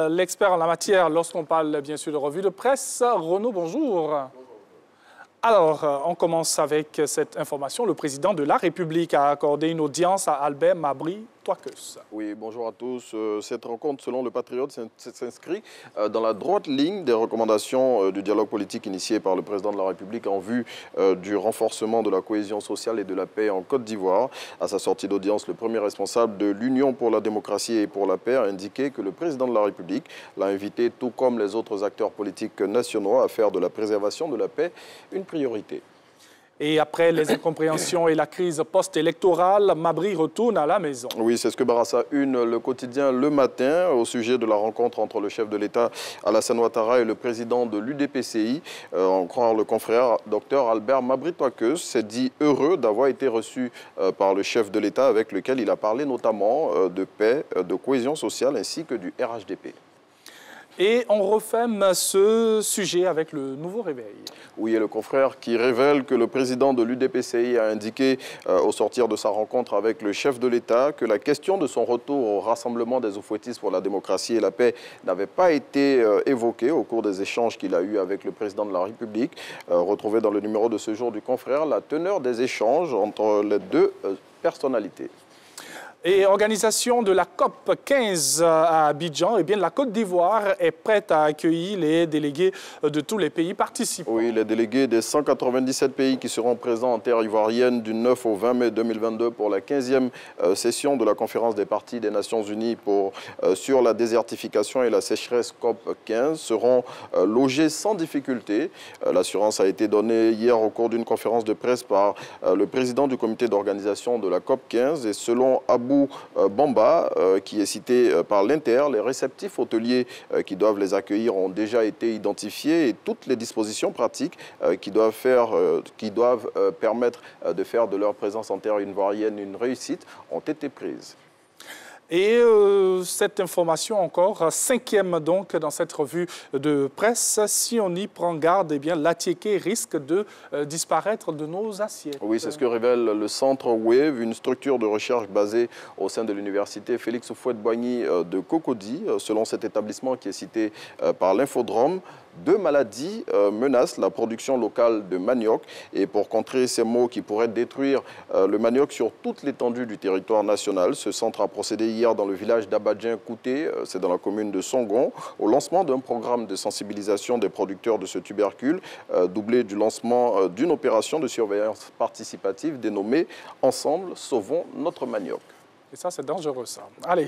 l'expert en la matière lorsqu'on parle bien sûr de revue de presse. Renaud, bonjour. Alors, on commence avec cette information. Le président de la République a accordé une audience à Albert Mabry-Touaqueus. Oui, bonjour à tous. Cette rencontre, selon le Patriote, s'inscrit dans la droite ligne des recommandations du dialogue politique initié par le président de la République en vue du renforcement de la cohésion sociale et de la paix en Côte d'Ivoire. À sa sortie d'audience, le premier responsable de l'Union pour la démocratie et pour la paix a indiqué que le président de la République l'a invité, tout comme les autres acteurs politiques nationaux, à faire de la préservation de la paix une priorité. Et après les incompréhensions et la crise post-électorale, Mabry retourne à la maison. Oui, c'est ce que Barassa Une, le quotidien Le Matin, au sujet de la rencontre entre le chef de l'État Alassane Ouattara et le président de l'UDPCI. En croire le confrère Dr Albert Mabry-Touaqueus s'est dit heureux d'avoir été reçu par le chef de l'État avec lequel il a parlé notamment de paix, de cohésion sociale ainsi que du RHDP. Et on referme ce sujet avec le nouveau réveil. Oui, et le confrère qui révèle que le président de l'UDPCI a indiqué au sortir de sa rencontre avec le chef de l'État que la question de son retour au rassemblement des oufouettistes pour la démocratie et la paix n'avait pas été évoquée au cours des échanges qu'il a eus avec le président de la République. Retrouvé dans le numéro de ce jour du confrère, la teneur des échanges entre les deux personnalités. Et organisation de la COP 15 à Abidjan, eh bien, la Côte d'Ivoire est prête à accueillir les délégués de tous les pays participants. Oui, les délégués des 197 pays qui seront présents en terre ivoirienne du 9 au 20 mai 2022 pour la 15e session de la conférence des parties des Nations Unies sur la désertification et la sécheresse COP 15 seront logés sans difficulté. L'assurance a été donnée hier au cours d'une conférence de presse par le président du comité d'organisation de la COP 15 et selon Abou Bamba, qui est cité par l'Inter, les réceptifs hôteliers qui doivent les accueillir ont déjà été identifiés et toutes les dispositions pratiques qui doivent permettre de faire de leur présence en terre ivoirienne une réussite ont été prises. Et cette information encore, cinquième donc dans cette revue de presse, si on y prend garde, eh bien l'atiéké risque de disparaître de nos assiettes. Oui, c'est ce que révèle le Centre WAVE, une structure de recherche basée au sein de l'université Félix Houphouët-Boigny de Cocody. Selon cet établissement qui est cité par l'Infodrome, 2 maladies menacent la production locale de manioc. Et pour contrer ces maux qui pourraient détruire le manioc sur toute l'étendue du territoire national, ce centre a procédé hier dans le village d'Abadjen-Kouté, c'est dans la commune de Songon, au lancement d'un programme de sensibilisation des producteurs de ce tubercule, doublé du lancement d'une opération de surveillance participative dénommée « Ensemble, sauvons notre manioc ». Et ça, c'est dangereux, ça. Allez,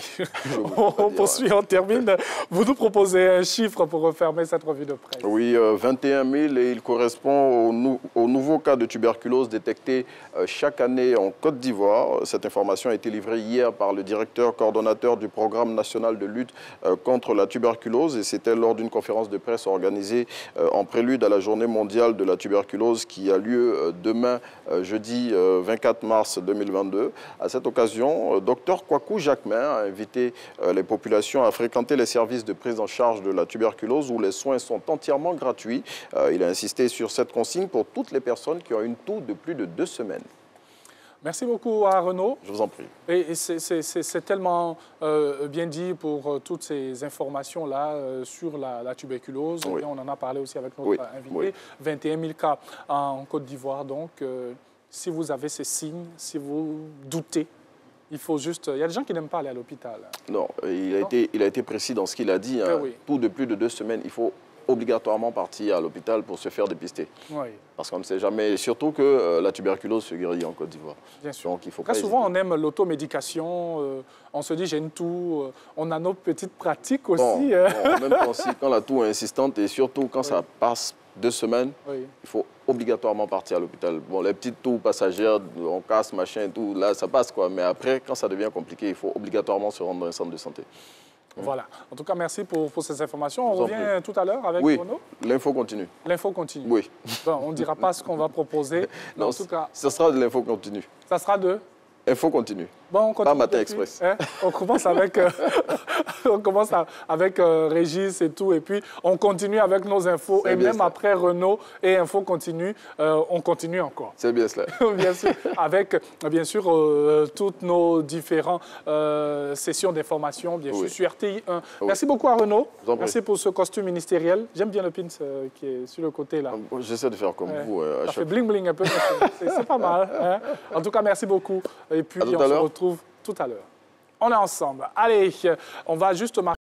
on poursuit, on termine. Vous nous proposez un chiffre pour refermer cette revue de presse. Oui, 21 000 et il correspond au nouveau cas de tuberculose détecté chaque année en Côte d'Ivoire. Cette information a été livrée hier par le directeur coordonnateur du programme national de lutte contre la tuberculose et c'était lors d'une conférence de presse organisée en prélude à la journée mondiale de la tuberculose qui a lieu demain, jeudi 24 mars 2022. À cette occasion, Dr Kwaku Jacquemin a invité les populations à fréquenter les services de prise en charge de la tuberculose où les soins sont entièrement gratuits. Il a insisté sur cette consigne pour toutes les personnes qui ont une toux de plus de 2 semaines. Merci beaucoup à Renaud. Je vous en prie. Et c'est tellement bien dit pour toutes ces informations-là sur la tuberculose. Oui. Et on en a parlé aussi avec notre invité. Oui. 21 000 cas en Côte d'Ivoire. Donc, si vous avez ces signes, si vous doutez, il faut juste... Il y a des gens qui n'aiment pas aller à l'hôpital. Non, il a été précis dans ce qu'il a dit. Hein. Oui. Tout de plus de 2 semaines, il faut obligatoirement partir à l'hôpital pour se faire dépister. Oui. Parce qu'on ne sait jamais, surtout que la tuberculose se guérit en Côte d'Ivoire. Bien sûr. Donc, il faut Très souvent, on aime l'automédication, on se dit j'ai une toux, on a nos petites pratiques aussi. Bon, même quand la toux est insistante et surtout quand ça passe 2 semaines, il faut obligatoirement partir à l'hôpital. Bon, les petites toux passagères, on casse, machin et tout, là ça passe quoi. Mais après, quand ça devient compliqué, il faut obligatoirement se rendre dans un centre de santé. Voilà. En tout cas, merci pour ces informations. On revient tout à l'heure avec Renaud. L'info continue. L'info continue. Oui. Bon, on ne dira pas ce qu'on va proposer. Non, en tout cas, ce sera de l'info continue. Ça sera de... Info continue. Bon, on continue. Pas Matin Express. Hein, on commence avec, Régis et tout, et puis on continue avec nos infos. Et même après Renaud et Info continue, on continue encore. C'est bien cela. Bien sûr, avec, bien sûr, toutes nos différentes sessions d'information, bien sûr, sur RTI 1. Merci beaucoup à Renaud. Merci pour ce costume ministériel. J'aime bien le pin qui est sur le côté, là. J'essaie de faire comme vous. Ça fait bling-bling un peu, c'est pas mal. Hein? En tout cas, merci beaucoup. Et puis, on se retrouve tout à l'heure. On est ensemble. Allez, on va juste marquer.